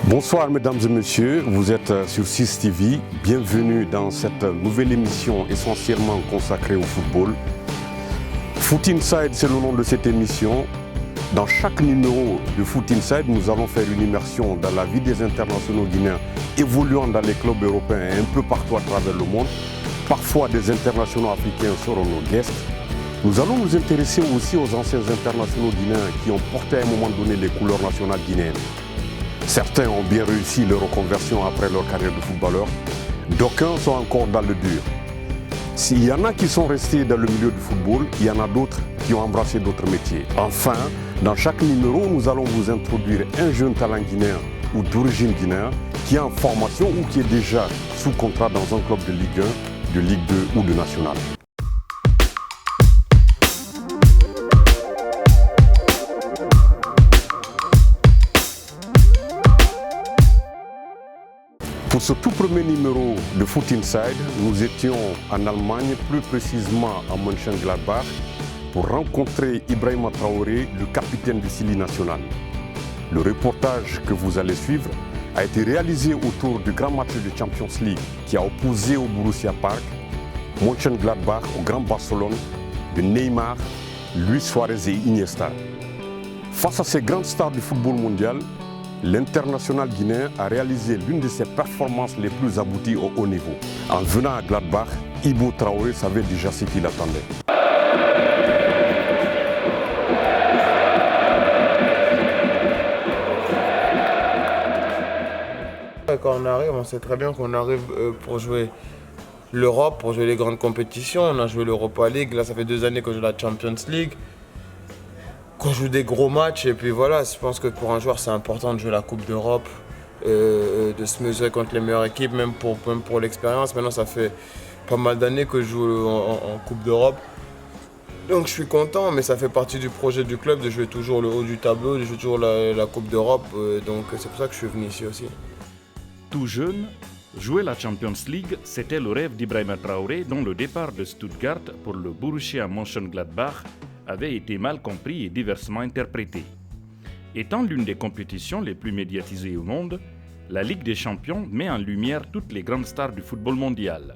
Bonsoir mesdames et messieurs, vous êtes sur 6 TV, bienvenue dans cette nouvelle émission essentiellement consacrée au football. Foot Inside, c'est le nom de cette émission. Dans chaque numéro de Foot Inside, nous allons faire une immersion dans la vie des internationaux guinéens évoluant dans les clubs européens et un peu partout à travers le monde. Parfois des internationaux africains seront nos guests. Nous allons nous intéresser aussi aux anciens internationaux guinéens qui ont porté à un moment donné les couleurs nationales guinéennes. Certains ont bien réussi leur reconversion après leur carrière de footballeur. D'aucuns sont encore dans le dur. S'il y en a qui sont restés dans le milieu du football, il y en a d'autres qui ont embrassé d'autres métiers. Enfin, dans chaque numéro, nous allons vous introduire un jeune talent guinéen ou d'origine guinéenne qui est en formation ou qui est déjà sous contrat dans un club de Ligue 1, de Ligue 2 ou de National. Pour ce tout premier numéro de Foot Inside, nous étions en Allemagne, plus précisément à Mönchengladbach, pour rencontrer Ibrahima Traoré, le capitaine du Sili national. Le reportage que vous allez suivre a été réalisé autour du grand match de Champions League qui a opposé au Borussia Park, Mönchengladbach au Grand Barcelone de Neymar, Luis Suarez et Iniesta. Face à ces grandes stars du football mondial, l'international guinéen a réalisé l'une de ses performances les plus abouties au haut niveau. En venant à Gladbach, Ibo Traoré savait déjà ce qui l'attendait. Quand on arrive, on sait très bien qu'on arrive pour jouer l'Europe, pour jouer les grandes compétitions. On a joué l'Europa League, là ça fait 2 années que je joue la Champions League. Qu'on joue des gros matchs et puis voilà, je pense que pour un joueur c'est important de jouer la Coupe d'Europe, de se mesurer contre les meilleures équipes, même pour l'expérience. Maintenant ça fait pas mal d'années que je joue en Coupe d'Europe. Donc je suis content, mais ça fait partie du projet du club de jouer toujours le haut du tableau, de jouer toujours la Coupe d'Europe. Donc c'est pour ça que je suis venu ici aussi. Tout jeune, jouer la Champions League, c'était le rêve d'Ibrahima Traoré dont le départ de Stuttgart pour le Borussia Mönchengladbach avait été mal compris et diversement interprété. Étant l'une des compétitions les plus médiatisées au monde, la Ligue des Champions met en lumière toutes les grandes stars du football mondial.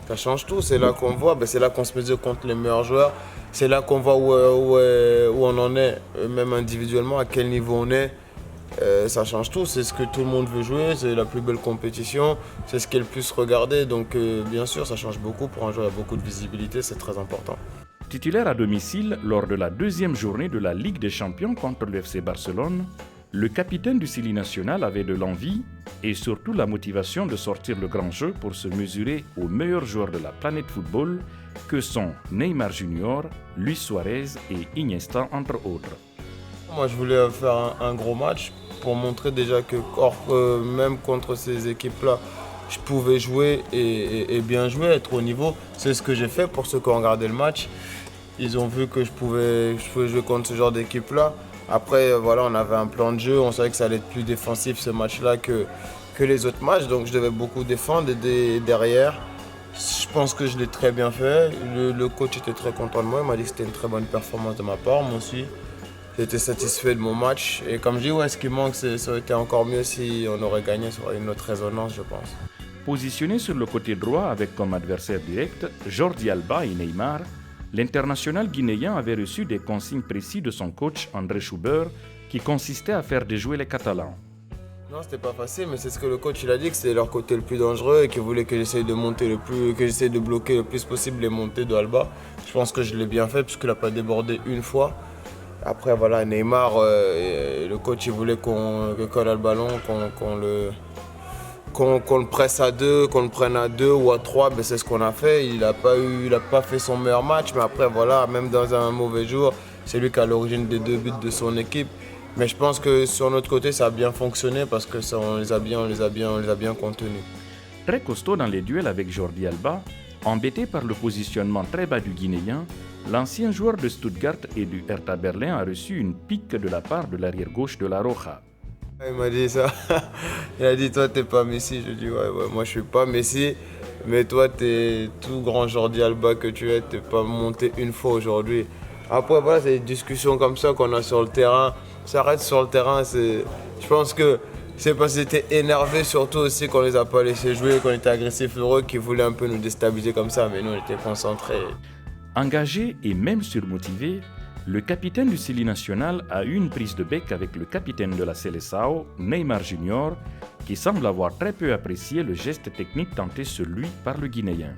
Ça change tout, c'est là qu'on voit, c'est là qu'on se mesure contre les meilleurs joueurs, c'est là qu'on voit où on en est, même individuellement, à quel niveau on est. Ça change tout, c'est ce que tout le monde veut jouer, c'est la plus belle compétition, c'est ce qui est le plus regardé, donc bien sûr ça change beaucoup, pour un joueur il y a beaucoup de visibilité, c'est très important. Titulaire à domicile lors de la 2e journée de la Ligue des Champions contre le FC Barcelone, le capitaine du Sili national avait de l'envie et surtout la motivation de sortir le grand jeu pour se mesurer aux meilleurs joueurs de la planète football que sont Neymar Junior, Luis Suarez et Iniesta entre autres. Moi je voulais faire un gros match pour montrer déjà que même contre ces équipes-là, je pouvais jouer et bien jouer, être au niveau. C'est ce que j'ai fait pour ceux qui ont regardé le match. Ils ont vu que je pouvais jouer contre ce genre d'équipe-là. Après, voilà, on avait un plan de jeu. On savait que ça allait être plus défensif ce match-là que les autres matchs. Donc je devais beaucoup défendre et derrière. Je pense que je l'ai très bien fait. Le coach était très content de moi. Il m'a dit que c'était une très bonne performance de ma part. Moi aussi, j'étais satisfait de mon match. Et comme je dis, ouais, ce qui manque, ça aurait été encore mieux si on aurait gagné. Ça aurait eu une autre résonance, je pense. Positionné sur le côté droit avec comme adversaire direct Jordi Alba et Neymar, l'international guinéen avait reçu des consignes précises de son coach André Schubert qui consistaient à faire déjouer les Catalans. Non, c'était pas facile, mais c'est ce que le coach il a dit, que c'était leur côté le plus dangereux et qu'il voulait que j'essaye de bloquer le plus possible les montées d'Alba. Je pense que je l'ai bien fait puisqu'il n'a pas débordé une fois. Après voilà, Neymar, le coach il voulait qu'on colle le ballon, qu'on le presse à 2, qu'on le prenne à 2 ou à 3, ben c'est ce qu'on a fait. Il n'a pas fait son meilleur match, mais après voilà, même dans un mauvais jour, c'est lui qui a l'origine des 2 buts de son équipe. Mais je pense que sur notre côté, ça a bien fonctionné parce que on les a bien contenus. Très costaud dans les duels avec Jordi Alba, embêté par le positionnement très bas du Guinéen, l'ancien joueur de Stuttgart et du Hertha Berlin a reçu une pique de la part de l'arrière gauche de la Roja. Il m'a dit ça. Il a dit toi t'es pas Messi. Je dis ouais moi je suis pas Messi, mais toi t'es tout grand Jordi Alba que tu es, t'es pas monté une fois aujourd'hui. Après voilà, c'est des discussions comme ça qu'on a sur le terrain. Ça reste sur le terrain. Je pense que sais pas s'ils étaient énervés surtout aussi qu'on les a pas laissés jouer, qu'on était agressifs heureux, qu'ils voulaient un peu nous déstabiliser comme ça, mais nous on était concentrés. Engagé et même surmotivé, le capitaine du Chili national a eu une prise de bec avec le capitaine de la Seleção, Neymar Junior, qui semble avoir très peu apprécié le geste technique tenté sur lui par le Guinéen.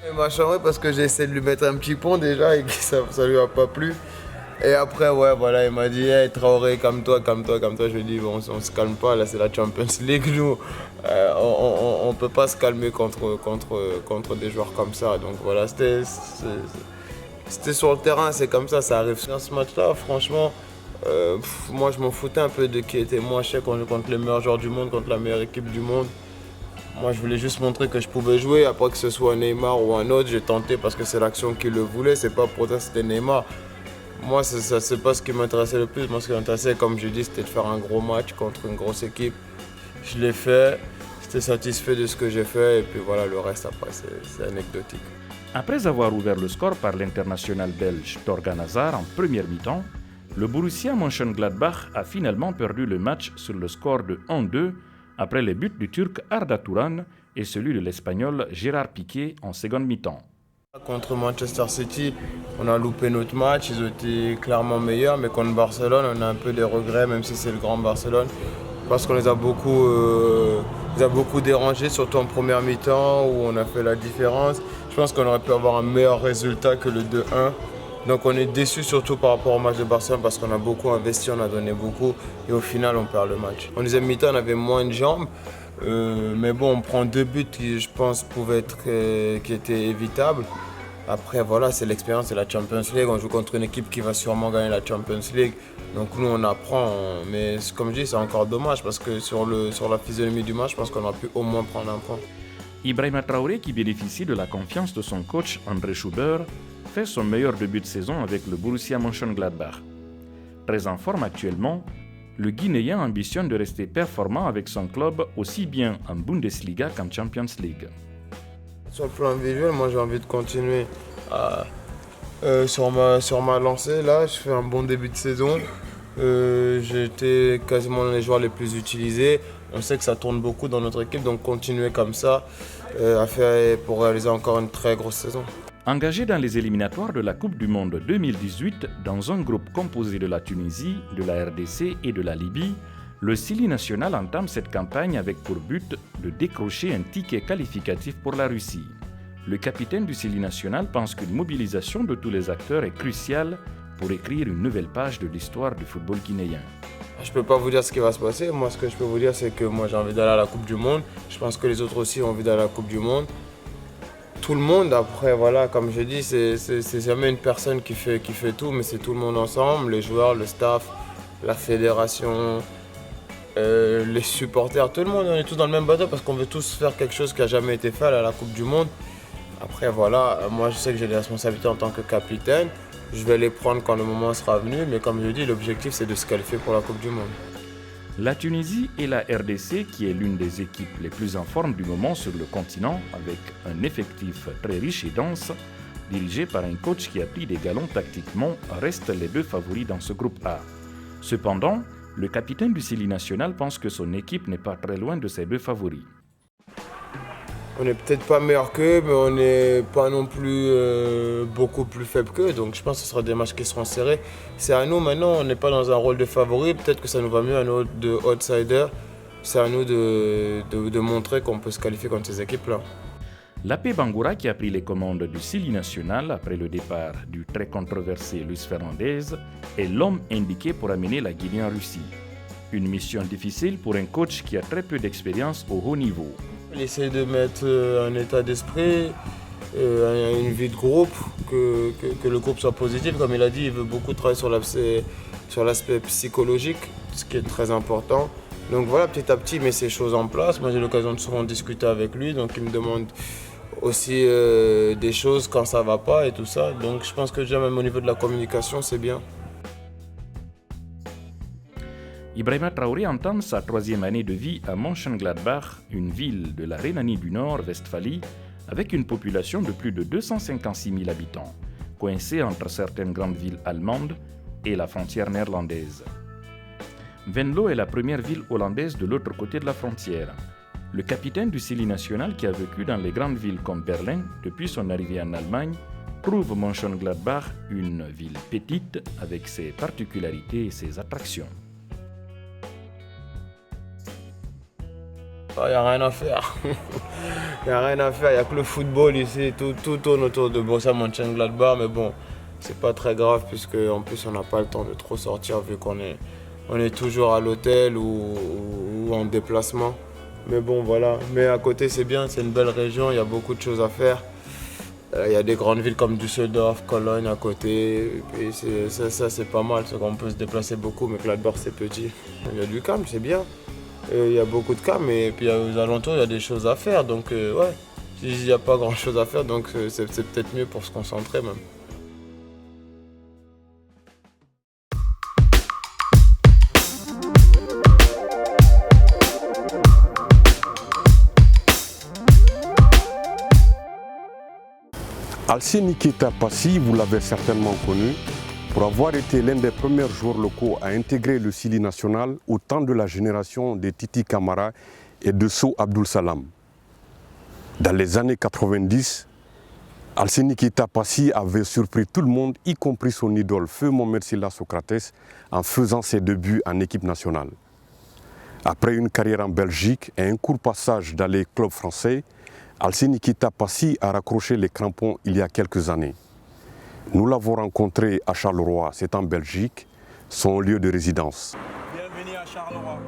Il m'a chambré parce que j'ai essayé de lui mettre un petit pont déjà et que ça lui a pas plu. Et après, ouais, voilà, il m'a dit hey, Traoré, calme-toi. Je lui ai dit bon, on se calme pas, là c'est la Champions League, nous, on peut pas se calmer contre des joueurs comme ça. Donc voilà, c'était sur le terrain, c'est comme ça arrive. Dans ce match-là, franchement, moi je m'en foutais un peu de qui était moi. Je sais qu'on joue contre les meilleurs joueurs du monde, contre la meilleure équipe du monde. Moi je voulais juste montrer que je pouvais jouer, après que ce soit Neymar ou un autre, j'ai tenté parce que c'est l'action qui le voulait, c'est pas pour ça que c'était Neymar. Moi c'est pas ce qui m'intéressait le plus, moi ce qui m'intéressait comme je dis c'était de faire un gros match contre une grosse équipe. Je l'ai fait, j'étais satisfait de ce que j'ai fait et puis voilà le reste après c'est anecdotique. Après avoir ouvert le score par l'international belge Thorgan Hazard en première mi-temps, le Borussia Mönchengladbach a finalement perdu le match sur le score de 1-2 après les buts du Turc Arda Turan et celui de l'Espagnol Gérard Piqué en seconde mi-temps. Contre Manchester City, on a loupé notre match, ils ont été clairement meilleurs, mais contre Barcelone, on a un peu des regrets, même si c'est le grand Barcelone, parce qu'on les a beaucoup dérangés, surtout en première mi-temps, où on a fait la différence. Je pense qu'on aurait pu avoir un meilleur résultat que le 2-1. Donc on est déçus surtout par rapport au match de Barcelone parce qu'on a beaucoup investi, on a donné beaucoup et au final on perd le match. En deuxième mi-temps on avait moins de jambes, mais bon on prend 2 buts qui je pense qui étaient évitables. Après voilà c'est l'expérience, c'est la Champions League, on joue contre une équipe qui va sûrement gagner la Champions League. Donc nous on apprend, mais comme je dis c'est encore dommage parce que sur la physionomie du match je pense qu'on aurait pu au moins prendre un point. Ibrahima Traoré, qui bénéficie de la confiance de son coach André Schubert, fait son meilleur début de saison avec le Borussia Mönchengladbach. Très en forme actuellement, le Guinéen ambitionne de rester performant avec son club aussi bien en Bundesliga qu'en Champions League. Sur le plan individuel, moi j'ai envie de continuer sur ma lancée. Là, je fais un bon début de saison. J'ai été quasiment l'un des joueurs les plus utilisés. On sait que ça tourne beaucoup dans notre équipe, donc continuer comme ça pour réaliser encore une très grosse saison. Engagé dans les éliminatoires de la Coupe du Monde 2018 dans un groupe composé de la Tunisie, de la RDC et de la Libye, le Chili national entame cette campagne avec pour but de décrocher un ticket qualificatif pour la Russie. Le capitaine du Chili national pense qu'une mobilisation de tous les acteurs est cruciale pour écrire une nouvelle page de l'histoire du football guinéen. Je ne peux pas vous dire ce qui va se passer. Moi, ce que je peux vous dire, c'est que moi, j'ai envie d'aller à la Coupe du Monde. Je pense que les autres aussi ont envie d'aller à la Coupe du Monde. Tout le monde, après, voilà, comme je dis, c'est jamais une personne qui fait tout, mais c'est tout le monde ensemble, les joueurs, le staff, la fédération, les supporters, tout le monde, on est tous dans le même bateau parce qu'on veut tous faire quelque chose qui n'a jamais été fait à la Coupe du Monde. Après, voilà, moi, je sais que j'ai des responsabilités en tant que capitaine. Je vais les prendre quand le moment sera venu, mais comme je dis, l'objectif c'est de se qualifier pour la Coupe du Monde. La Tunisie et la RDC, qui est l'une des équipes les plus en forme du moment sur le continent, avec un effectif très riche et dense, dirigé par un coach qui a pris des galons tactiquement, restent les 2 favoris dans ce groupe A. Cependant, le capitaine du Chili national pense que son équipe n'est pas très loin de ses 2 favoris. On n'est peut-être pas meilleur qu'eux, mais on n'est pas non plus beaucoup plus faible qu'eux. Donc je pense que ce sera des matchs qui seront serrés. C'est à nous maintenant, on n'est pas dans un rôle de favori. Peut-être que ça nous va mieux à nous de outsider. C'est à nous de montrer qu'on peut se qualifier contre ces équipes-là. L'AP Bangoura, qui a pris les commandes du Chili national après le départ du très controversé Luis Fernandez, est l'homme indiqué pour amener la Guinée en Russie. Une mission difficile pour un coach qui a très peu d'expérience au haut niveau. Il essaie de mettre un état d'esprit, une vie de groupe, que le groupe soit positif. Comme il a dit, il veut beaucoup travailler sur l'aspect psychologique, ce qui est très important. Donc voilà, petit à petit, il met ces choses en place. Moi, j'ai l'occasion de souvent discuter avec lui, donc il me demande aussi des choses quand ça ne va pas et tout ça. Donc je pense que déjà même au niveau de la communication, c'est bien. Ibrahima Traoré entame sa 3e année de vie à Mönchengladbach, une ville de la Rhénanie du Nord, Westphalie, avec une population de plus de 256 000 habitants, coincée entre certaines grandes villes allemandes et la frontière néerlandaise. Venlo est la première ville hollandaise de l'autre côté de la frontière. Le capitaine du Silly national qui a vécu dans les grandes villes comme Berlin depuis son arrivée en Allemagne trouve Mönchengladbach une ville petite avec ses particularités et ses attractions. Il n'y a rien à faire. Il n'y a rien à faire. Il n'y a que le football ici. Tout tourne autour de Borussia Mönchengladbach. Mais bon, c'est pas très grave puisque en plus on n'a pas le temps de trop sortir vu qu'on est toujours à l'hôtel ou en déplacement. Mais bon, voilà. Mais à côté, c'est bien. C'est une belle région. Il y a beaucoup de choses à faire. Il y a des grandes villes comme Düsseldorf, Cologne à côté. Et ça, c'est pas mal. C'est qu'on peut se déplacer beaucoup. Mais Gladbach, c'est petit. Il y a du calme, c'est bien. Il y a beaucoup de calme. Et puis aux alentours, il y a des choses à faire. Donc, ouais. Il n'y a pas grand chose à faire. Donc, c'est peut-être mieux pour se concentrer même. Alcé Nikita Passy, vous l'avez certainement connu, pour avoir été l'un des premiers joueurs locaux à intégrer le Silly national au temps de la génération de Titi Camara et de Sow Abdul Salam. Dans les années 90, Alcé Nikita Passy avait surpris tout le monde, y compris son idole Feu Mohamed Sylla Socrates, en faisant ses débuts en équipe nationale. Après une carrière en Belgique et un court passage dans les clubs français, Alcé Nikita Passy a raccroché les crampons il y a quelques années. Nous l'avons rencontré à Charleroi, c'est en Belgique, son lieu de résidence. Bienvenue à Charleroi.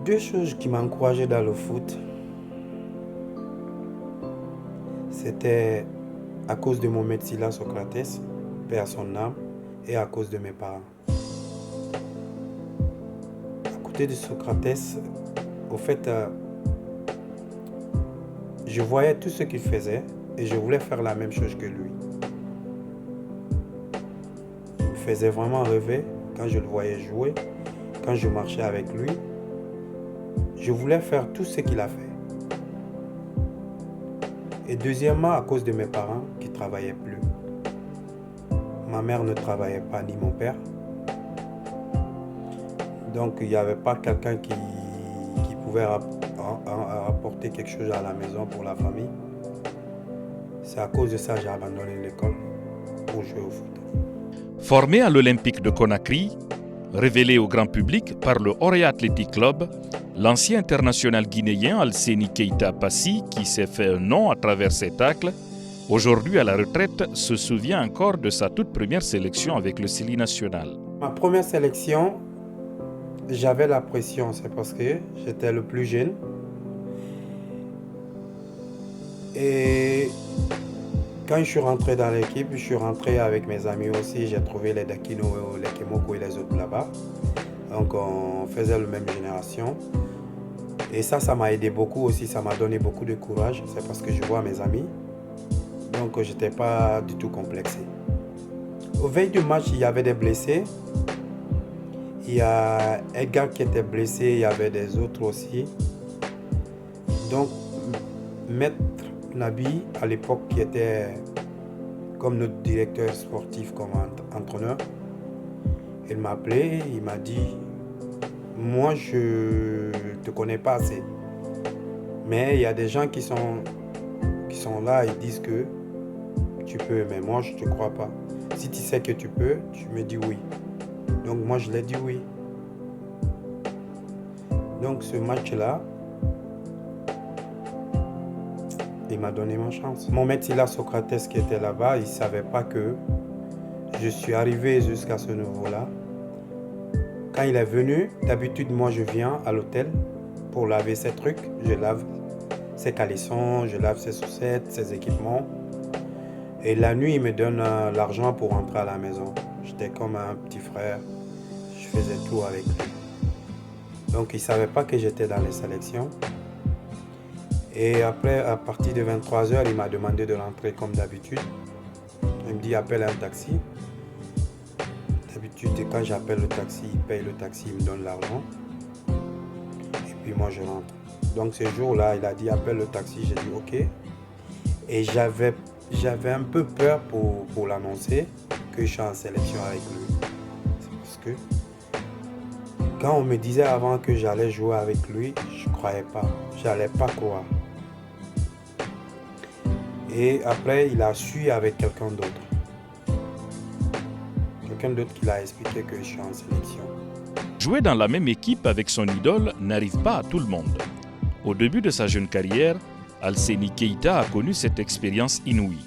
Deux choses qui m'ont encouragé dans le foot, c'était à cause de Mohamed Sylla Socrates, paix à son âme, et à cause de mes parents. À côté de Socrates, au fait, je voyais tout ce qu'il faisait et je voulais faire la même chose que lui. Il me faisait vraiment rêver quand je le voyais jouer, quand je marchais avec lui. Je voulais faire tout ce qu'il a fait. Et deuxièmement, à cause de mes parents qui ne travaillaient plus. Ma mère ne travaillait pas, ni mon père. Donc, il n'y avait pas quelqu'un qui pouvait apporter quelque chose à la maison pour la famille. C'est à cause de ça que j'ai abandonné l'école pour jouer au foot. Formé à l'Olympique de Conakry, révélé au grand public par le Orea Athletic Club, l'ancien international guinéen Alcé Keita Passy, qui s'est fait un nom à travers ses tacles, aujourd'hui à la retraite, se souvient encore de sa toute première sélection avec le Silly national. Ma première sélection, j'avais la pression, c'est parce que j'étais le plus jeune. Et quand je suis rentré dans l'équipe, je suis rentré avec mes amis aussi. J'ai trouvé les Dakino, les Kemoko et les autres là-bas. Donc on faisait la même génération. Et ça m'a aidé beaucoup aussi, ça m'a donné beaucoup de courage. C'est parce que je vois mes amis. Donc je n'étais pas du tout complexé. Au veille du match, il y avait des blessés. Il y a Edgar qui était blessé, il y avait des autres aussi. Donc Maître Nabi, à l'époque, qui était comme notre directeur sportif, comme entraîneur, il m'a appelé, il m'a dit: moi, je ne te connais pas assez. Mais il y a des gens qui sont là, ils disent que tu peux, mais moi, je ne te crois pas. Si tu sais que tu peux, tu me dis oui. Donc moi, je l'ai dit oui. Donc ce match-là, il m'a donné ma chance. Mohamed Sylla Socrates qui était là-bas, il ne savait pas que je suis arrivé jusqu'à ce niveau-là. Quand il est venu, d'habitude, moi, je viens à l'hôtel pour laver ses trucs. Je lave ses caleçons, je lave ses chaussettes, ses équipements. Et la nuit, il me donne l'argent pour rentrer à la maison. J'étais comme un petit frère. Je faisais tout avec lui. Donc, il ne savait pas que j'étais dans les sélections. Et après, à partir de 23h, il m'a demandé de rentrer comme d'habitude. Il me dit: appelle un taxi. quand j'appelle le taxi, il paye le taxi, il me donne l'argent. Et puis moi, je rentre. Donc ce jour-là, il a dit appelle le taxi, j'ai dit ok. Et j'avais un peu peur pour l'annoncer que je suis en sélection avec lui. C'est parce que quand on me disait avant que j'allais jouer avec lui, je ne croyais pas. Je n'allais pas croire. Et après, il a su avec quelqu'un d'autre. Quelqu'un d'autre qui l'a expliqué que je suis en sélection. Jouer dans la même équipe avec son idole n'arrive pas à tout le monde. Au début de sa jeune carrière, Alseni Keita a connu cette expérience inouïe.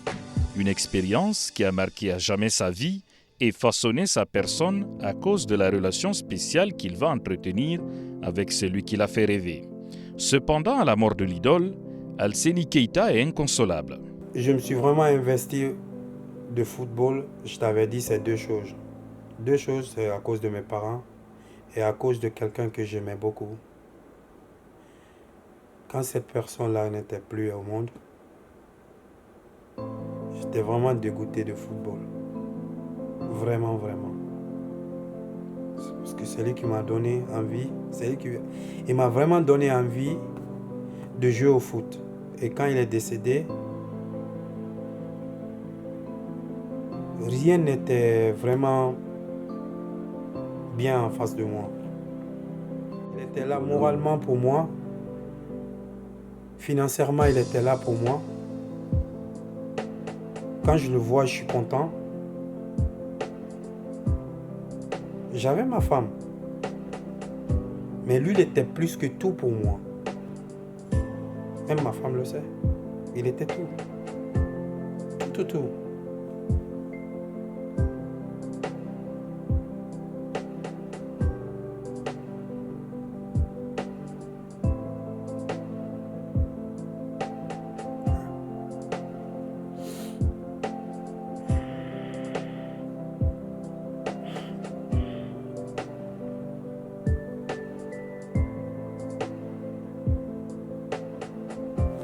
Une expérience qui a marqué à jamais sa vie et façonné sa personne à cause de la relation spéciale qu'il va entretenir avec celui qui l'a fait rêver. Cependant, à la mort de l'idole, Alseni Keita est inconsolable. Je me suis vraiment investi de football. Je t'avais dit, c'est deux choses. Deux choses, c'est à cause de mes parents et à cause de quelqu'un que j'aimais beaucoup. Quand cette personne-là n'était plus au monde, j'étais vraiment dégoûté de football. Vraiment, vraiment. Parce que c'est lui qui m'a donné envie. Il m'a vraiment donné envie de jouer au foot. Et quand il est décédé, rien n'était vraiment bien en face de moi. Il était là moralement pour moi. Financièrement, il était là pour moi. Quand je le vois, je suis content. J'avais ma femme. Mais lui, il était plus que tout pour moi. Même ma femme le sait. Il était tout. Tout.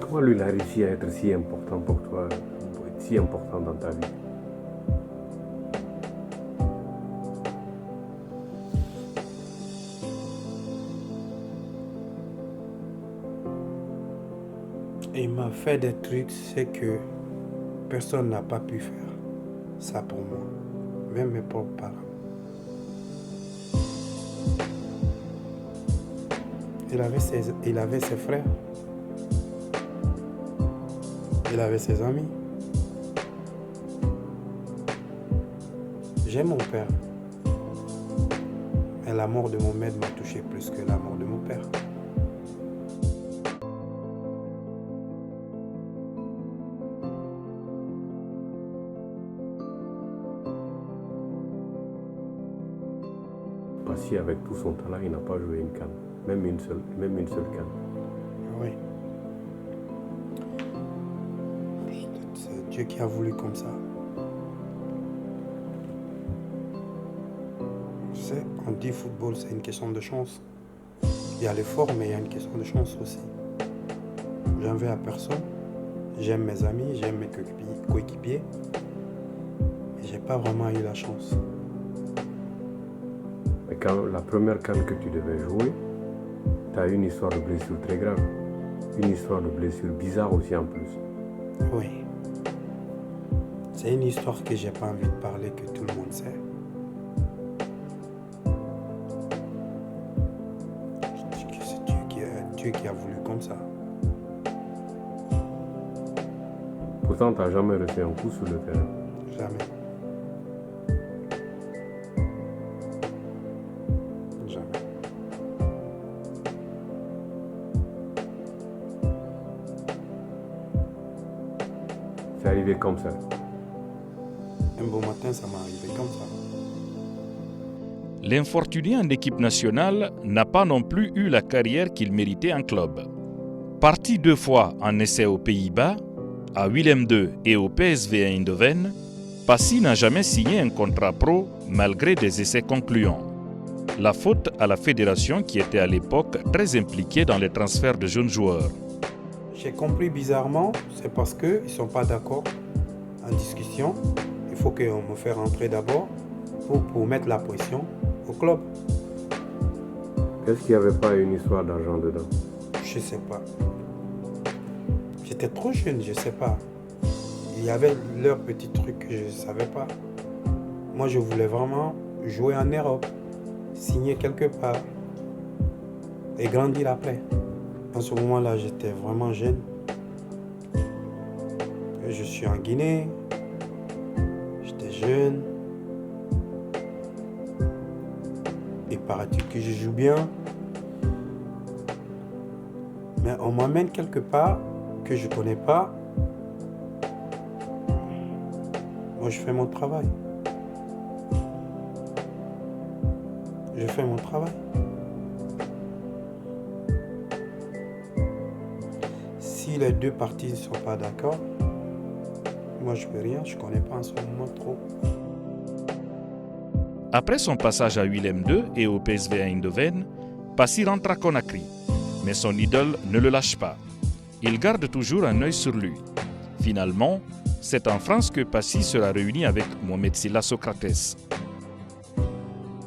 Comment lui, il a réussi à être si important pour toi, si important dans ta vie? Il m'a fait des trucs, c'est que personne n'a pas pu faire ça pour moi, même mes propres parents. Il avait ses frères, il avait ses amis. J'aime mon père, mais la mort de mon maître m'a touché plus que la mort de mon père. Passy, avec tout son talent, il n'a pas joué une CAN, même une seule CAN. Oui. C'est Dieu qui a voulu comme ça. Tu sais, on dit football, c'est une question de chance. Il y a l'effort, mais il y a une question de chance aussi. J'en veux à personne. J'aime mes amis, j'aime mes coéquipiers. Mais j'ai pas vraiment eu la chance. Mais quand la première CAN que tu devais jouer, tu as eu une histoire de blessure très grave. Une histoire de blessure bizarre aussi en plus. Oui. C'est une histoire que j'ai pas envie de parler, que tout le monde sait. C'est Dieu qui a voulu comme ça. Pourtant, tu n'as jamais reçu un coup sur le terrain. Jamais. C'est arrivé comme ça. Un beau matin, ça m'est arrivé comme ça. L'infortuné en équipe nationale n'a pas non plus eu la carrière qu'il méritait en club. Parti 2 fois en essai aux Pays-Bas, à Willem II et au PSV Eindhoven, Passy n'a jamais signé un contrat pro malgré des essais concluants. La faute à la fédération qui était à l'époque très impliquée dans les transferts de jeunes joueurs. J'ai compris bizarrement, c'est parce qu'ils ne sont pas d'accord en discussion. Il faut qu'on me fasse rentrer d'abord pour mettre la pression au club. Est-ce qu'il n'y avait pas une histoire d'argent dedans? Je ne sais pas. J'étais trop jeune, je ne sais pas. Il y avait leurs petits trucs que je ne savais pas. Moi, je voulais vraiment jouer en Europe, signer quelque part et grandir après. En ce moment-là, j'étais vraiment jeune. Je suis en Guinée. J'étais jeune. Il paraît-il que je joue bien. Mais on m'amène quelque part que je ne connais pas. Moi, je fais mon travail. Je fais mon travail. Si les deux parties ne sont pas d'accord, moi, je ne peux rien. Je ne connais pas en ce moment trop. Après son passage à Willem II et au PSV Eindhoven, Passy rentre à Conakry. Mais son idole ne le lâche pas. Il garde toujours un œil sur lui. Finalement, c'est en France que Passy sera réuni avec Mohamed Sylla Socrates.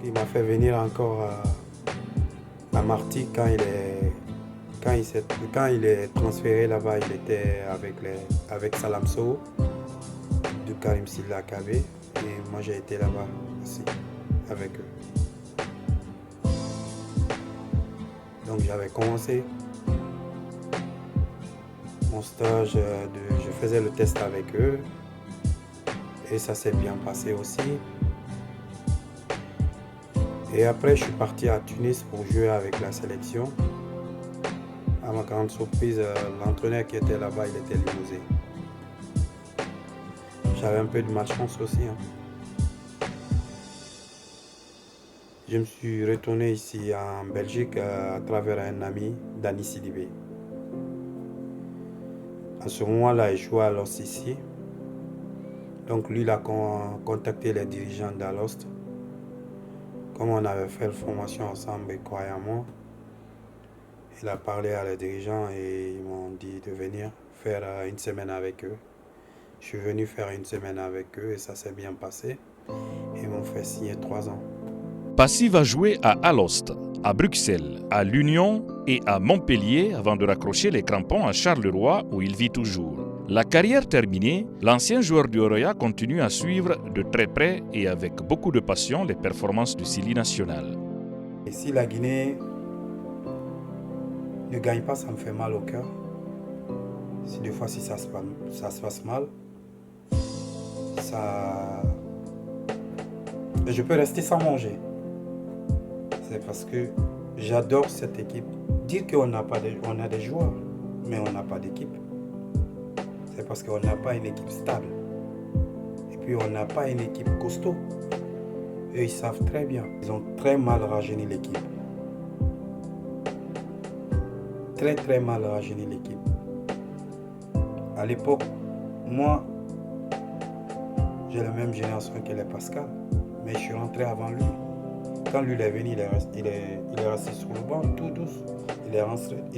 Il m'a fait venir encore à Martigues quand il est transféré là-bas. Il était avec Salam Sow, de Karim Sylla Kabé. Et moi, j'ai été là-bas aussi avec eux. Donc j'avais commencé mon stage, je faisais le test avec eux et ça s'est bien passé aussi. Et après je suis parti à Tunis pour jouer avec la sélection. À ma grande surprise, l'entraîneur qui était là-bas, il était limousé. J'avais un peu de malchance aussi. Je me suis retourné ici en Belgique à travers un ami, Dani Sidibé. À ce moment-là, il jouait à Alost ici. Donc lui, il a contacté les dirigeants d'Alost. Comme on avait fait la formation ensemble et croyamment, il a parlé à les dirigeants et ils m'ont dit de venir faire une semaine avec eux. Je suis venu faire une semaine avec eux et ça s'est bien passé. Ils m'ont fait signer 3 ans. Passy va jouer à Alost, à Bruxelles, à l'Union et à Montpellier avant de raccrocher les crampons à Charleroi où il vit toujours. La carrière terminée, l'ancien joueur du Oroya continue à suivre de très près et avec beaucoup de passion les performances du Sili national. Et si la Guinée ne gagne pas, ça me fait mal au cœur. Si des fois, si ça se passe mal, je peux rester sans manger. C'est parce que j'adore cette équipe. Dire qu'on a des joueurs, mais on n'a pas d'équipe. C'est parce qu'on n'a pas une équipe stable. Et puis on n'a pas une équipe costaud. Eux, ils savent très bien. Ils ont très mal rajeuni l'équipe. Très très mal rajeuni l'équipe. À l'époque, moi, j'ai la même génération que les Pascal, mais je suis rentré avant lui. Quand lui est venu, il est resté sur le banc tout douce. Il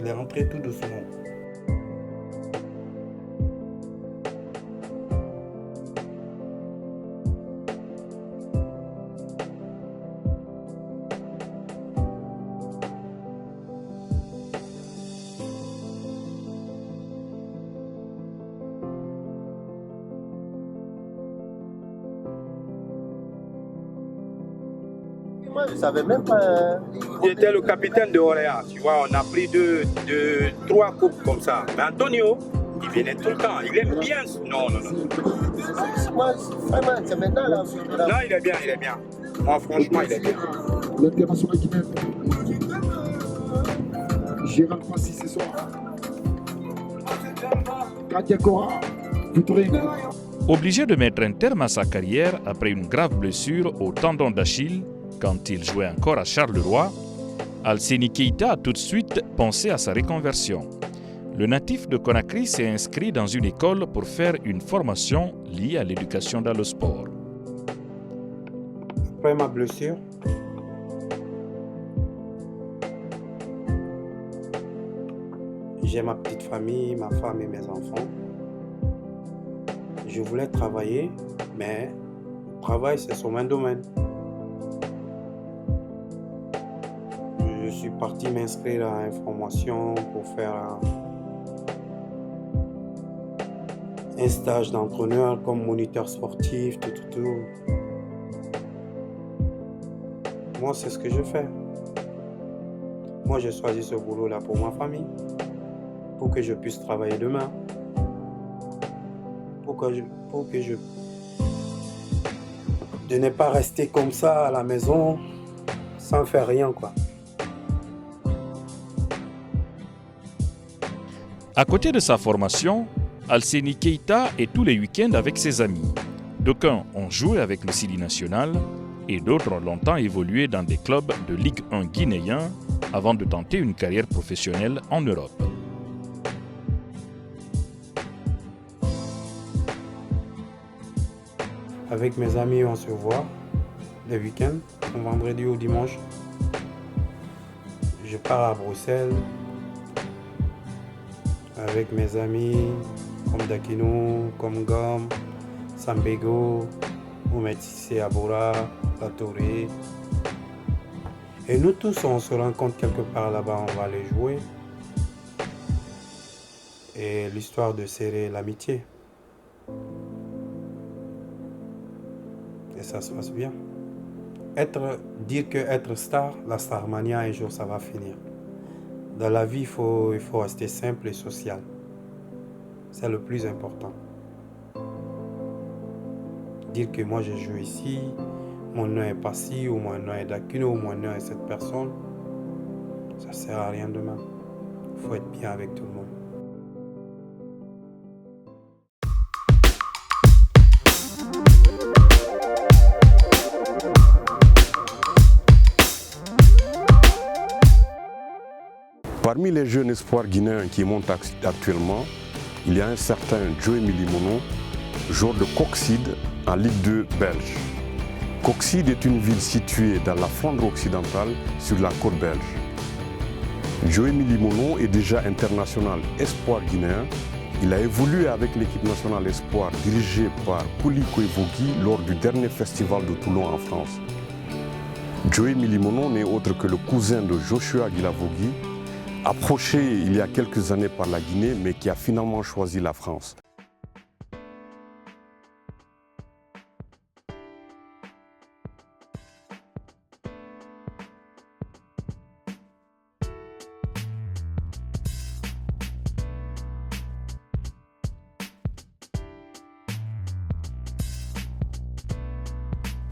est rentré tout doucement. Moi, je ne savais même pas. Il était le capitaine de Orléans. Tu vois, on a pris 3 coupes comme ça. Mais Antonio, il venait tout le temps. Il aime bien. Non. Moi, vraiment, c'est maintenant là. Non, il est bien. Moi, franchement, il est bien. L'international guinéenne. Gérald Passy ce soir. Katia Cora, Victorine. Obligé de mettre un terme à sa carrière après une grave blessure au tendon d'Achille, quand il jouait encore à Charleroi, Alseni Keita a tout de suite pensé à sa reconversion. Le natif de Conakry s'est inscrit dans une école pour faire une formation liée à l'éducation dans le sport. Après ma blessure, j'ai ma petite famille, ma femme et mes enfants. Je voulais travailler, mais le travail c'est sur mon domaine. suis parti m'inscrire à une formation pour faire un stage d'entraîneur comme moniteur sportif, tout. Moi, c'est ce que je fais. Moi, j'ai choisi ce boulot-là pour ma famille, pour que je puisse travailler demain, de ne pas rester comme ça à la maison sans faire rien, quoi. À côté de sa formation, Alseni Keita est tous les week-ends avec ses amis. D'aucuns ont joué avec le Sili national et d'autres ont longtemps évolué dans des clubs de Ligue 1 guinéen avant de tenter une carrière professionnelle en Europe. Avec mes amis, on se voit les week-ends, un vendredi ou dimanche. Je pars à Bruxelles avec mes amis comme Dakino, comme Gom, Sambego, Oumetissé Aboura, Latoré. Et nous tous, on se rencontre quelque part là-bas, on va aller jouer. Et l'histoire de serrer l'amitié. Et ça se passe bien. Dire que être star, la starmania, un jour ça va finir. Dans la vie, il faut rester simple et social. C'est le plus important. Dire que moi je joue ici, mon nom est Passy, ou mon nom est Dakino, ou mon nom est cette personne, ça ne sert à rien demain. Il faut être bien avec tout le monde. Parmi les jeunes espoirs guinéens qui montent actuellement, il y a un certain Joey Milimono, joueur de Coxide en Ligue 2 belge. Coxide est une ville située dans la Flandre occidentale sur la côte belge. Joey Milimono est déjà international espoir guinéen. Il a évolué avec l'équipe nationale espoir dirigée par Kouli Koevogui lors du dernier festival de Toulon en France. Joey Milimono n'est autre que le cousin de Joshua Guilavogui, approché il y a quelques années par la Guinée, mais qui a finalement choisi la France.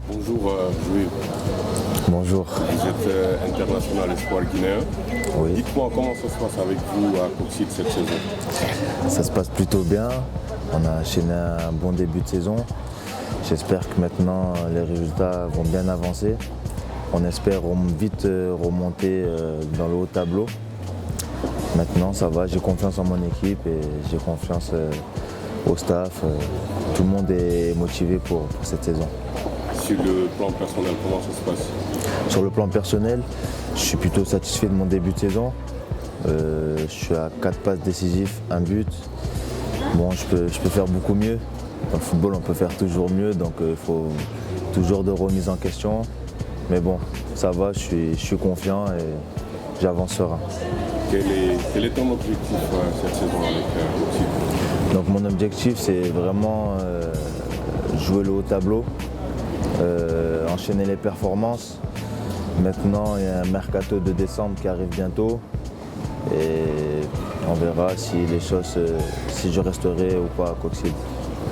Bonjour Joey. Bonjour. Vous êtes international espoir guinéen. Oui. Dites-moi comment ça se passe avec vous à Coxide cette saison. Ça se passe plutôt bien. On a enchaîné un bon début de saison. J'espère que maintenant les résultats vont bien avancer. On espère vite remonter dans le haut tableau. Maintenant ça va, j'ai confiance en mon équipe et j'ai confiance au staff. Tout le monde est motivé pour cette saison. Sur le plan personnel, comment ça se passe? Sur le plan personnel, je suis plutôt satisfait de mon début de saison. Je suis à 4 passes décisives, 1 but. Bon, je peux faire beaucoup mieux. Dans le football, on peut faire toujours mieux, donc il faut toujours de remise en question. Mais bon, ça va, je suis confiant et j'avance serein. Quel est ton objectif cette saison avec Coxide? Donc mon objectif, c'est vraiment jouer le haut tableau. Enchaîner les performances. Maintenant, il y a un mercato de décembre qui arrive bientôt et on verra si si je resterai ou pas à Coxide.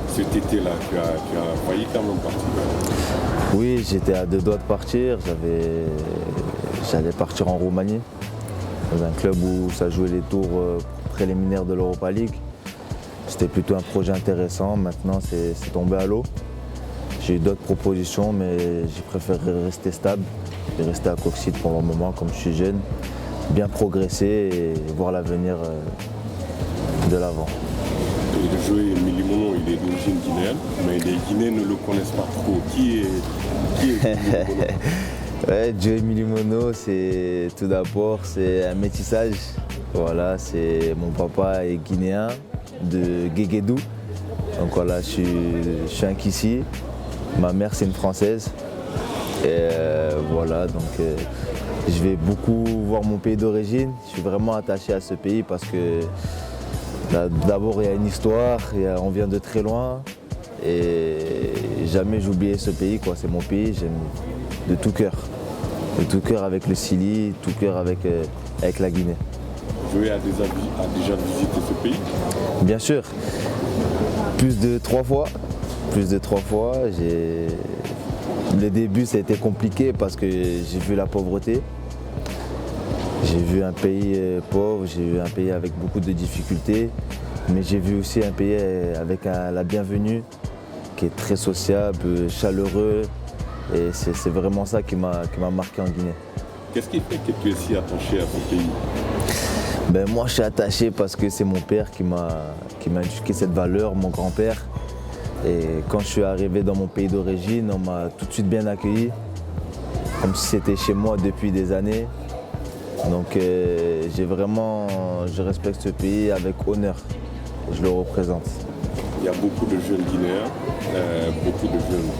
Cet été-là, tu as failli quand même partir? Oui, j'étais à 2 doigts de partir. J'allais partir en Roumanie, dans un club où ça jouait les tours préliminaires de l'Europa League. C'était plutôt un projet intéressant. Maintenant, c'est tombé à l'eau. J'ai eu d'autres propositions, mais j'ai préféré rester stable et rester à Coxide pour le moment, comme je suis jeune, bien progresser et voir l'avenir de l'avant. Joey Milimono, il est d'origine guinéenne, mais les Guinéens ne le connaissent pas trop. Qui est Milimono? Ouais, Joey Milimono, tout d'abord, c'est un métissage. Voilà, mon papa est guinéen de Guéguédou. Donc voilà, je suis un Kissi. Ma mère, c'est une Française. Et voilà, donc Je vais beaucoup voir mon pays d'origine. Je suis vraiment attaché à ce pays parce que d'abord il y a une histoire, on vient de très loin et jamais j'oubliais ce pays, quoi. C'est mon pays, j'aime de tout cœur. De tout cœur avec le Chili, tout cœur avec la Guinée. Joey a déjà visité ce pays? Bien sûr, plus de 3 fois. Le début ça a été compliqué parce que j'ai vu la pauvreté. J'ai vu un pays pauvre, j'ai vu un pays avec beaucoup de difficultés, mais j'ai vu aussi un pays avec la bienvenue, qui est très sociable, chaleureux, et c'est vraiment ça qui m'a marqué en Guinée. Qu'est-ce qui fait que tu es si attaché à ce pays? Moi je suis attaché parce que c'est mon père qui m'a inculqué cette valeur, mon grand-père. Et quand je suis arrivé dans mon pays d'origine, on m'a tout de suite bien accueilli, comme si c'était chez moi depuis des années. Donc je respecte ce pays avec honneur, je le représente. Il y a beaucoup de jeunes Guinéens, beaucoup de jeunes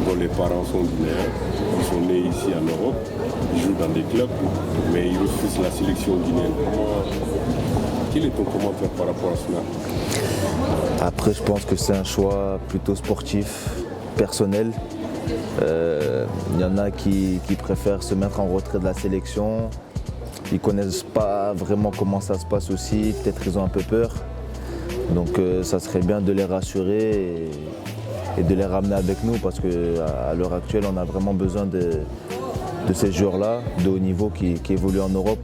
dont les parents sont Guinéens, qui sont nés ici en Europe, ils jouent dans des clubs, mais ils refusent la sélection guinéenne. Quel est ton commentaire par rapport à cela? Après, je pense que c'est un choix plutôt sportif, personnel. Il y en a qui préfèrent se mettre en retrait de la sélection. Ils ne connaissent pas vraiment comment ça se passe aussi, peut-être qu'ils ont un peu peur. Donc ça serait bien de les rassurer et de les ramener avec nous parce qu'à l'heure actuelle, on a vraiment besoin de ces joueurs-là de haut niveau qui évoluent en Europe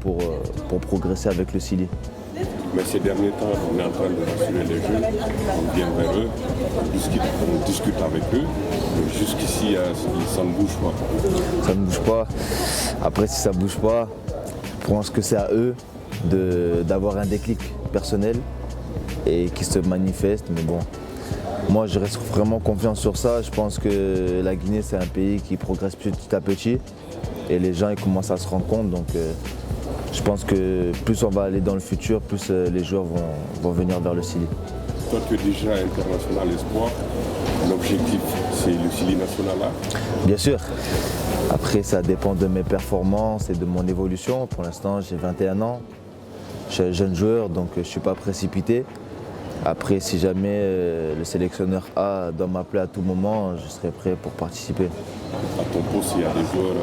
pour progresser avec le Chili. Mais ces derniers temps, on est en train de rassurer les jeunes, on vient vers eux, on discute avec eux. Jusqu'ici, ça ne bouge pas. Ça ne bouge pas. Après, si ça ne bouge pas, je pense que c'est à eux d'avoir un déclic personnel et qui se manifeste. Mais bon, moi, je reste vraiment confiant sur ça. Je pense que la Guinée, c'est un pays qui progresse petit à petit et les gens ils commencent à se rendre compte. Donc, je pense que plus on va aller dans le futur, plus les joueurs vont venir vers le Chili. Toi, tu es déjà international espoir. L'objectif, c'est le Chili national là? Bien sûr. Après, ça dépend de mes performances et de mon évolution. Pour l'instant, j'ai 21 ans. Je suis un jeune joueur, donc je ne suis pas précipité. Après, si jamais le sélectionneur A doit m'appeler à tout moment, je serai prêt pour participer. À ton poste, il y a des joueurs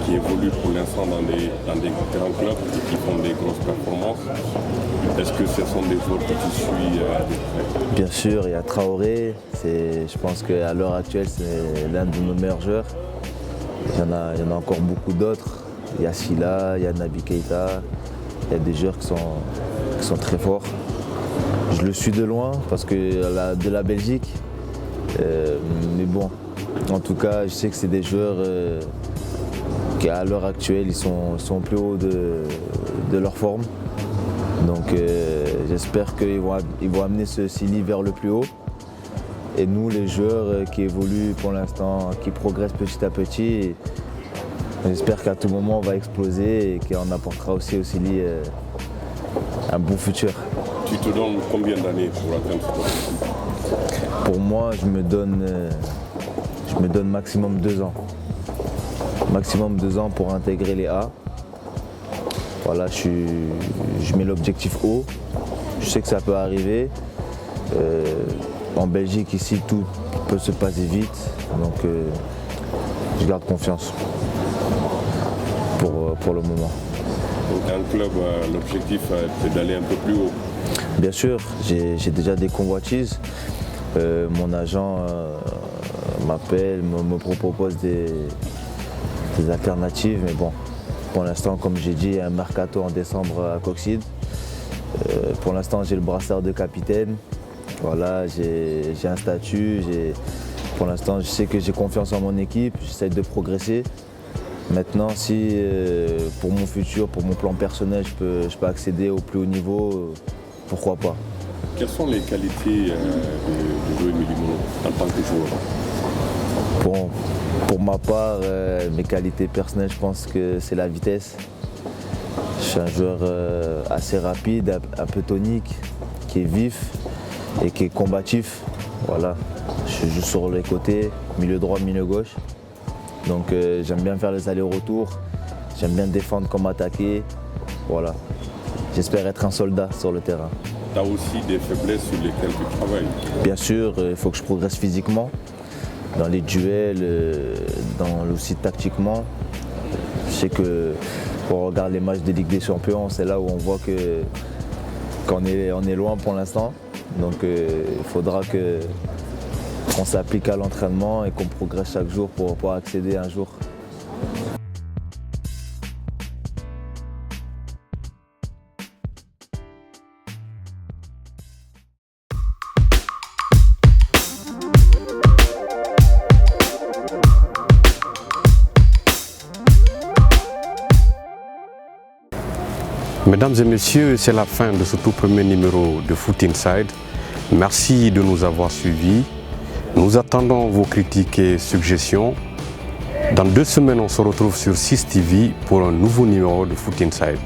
qui évoluent pour l'instant dans des grands clubs et qui font des grosses performances. Est-ce que ce sont des joueurs que tu suis de près? Bien sûr, il y a Traoré. Je pense qu'à l'heure actuelle, c'est l'un de nos meilleurs joueurs. Il y en a encore beaucoup d'autres. Il y a Silla, il y a Naby Keita. Il y a des joueurs qui sont très forts. Je le suis de loin parce que de la Belgique. Mais bon, en tout cas, je sais que c'est des joueurs qui à l'heure actuelle, ils sont plus haut de leur forme. Donc j'espère qu'ils vont amener ce Chili vers le plus haut. Et nous, les joueurs qui évoluent pour l'instant, qui progressent petit à petit, j'espère qu'à tout moment on va exploser et qu'on apportera aussi au Chili un bon futur. Tu te donnes combien d'années pour atteindre ce objectif? Pour moi, je me donne maximum 2 ans. Maximum 2 ans pour intégrer les A. Voilà, je mets l'objectif haut. Je sais que ça peut arriver. En Belgique, ici, tout peut se passer vite. Donc, je garde confiance pour le moment. Donc, dans le club, l'objectif, c'est d'aller un peu plus haut. Bien sûr, j'ai déjà des convoitises. Mon agent m'appelle, me propose des alternatives. Mais bon, pour l'instant, comme j'ai dit, il y a un mercato en décembre à Coxide. Pour l'instant, j'ai le brassard de capitaine. Voilà, j'ai un statut. Pour l'instant, je sais que j'ai confiance en mon équipe. J'essaie de progresser. Maintenant, si pour mon futur, pour mon plan personnel, je peux accéder au plus haut niveau, pourquoi pas. Quelles sont les qualités de Joey Milimono en tant que joueur? Pour ma part, mes qualités personnelles, je pense que c'est la vitesse. Je suis un joueur assez rapide, un peu tonique, qui est vif et qui est combatif. Voilà. Je joue sur les côtés, milieu droit, milieu gauche. Donc j'aime bien faire les allers-retours, j'aime bien défendre comme attaquer. Voilà. J'espère être un soldat sur le terrain. Tu as aussi des faiblesses sur lesquelles tu travailles? Bien sûr, il faut que je progresse physiquement, dans les duels, aussi tactiquement. Je sais que quand on regarde les matchs de Ligue des Champions, c'est là où on voit qu'on est loin pour l'instant. Donc il faudra qu'on s'applique à l'entraînement et qu'on progresse chaque jour pour pouvoir accéder un jour. Mesdames et messieurs, c'est la fin de ce tout premier numéro de Foot Inside. Merci de nous avoir suivis. Nous attendons vos critiques et suggestions. Dans 2 semaines, on se retrouve sur 6 TV pour un nouveau numéro de Foot Inside.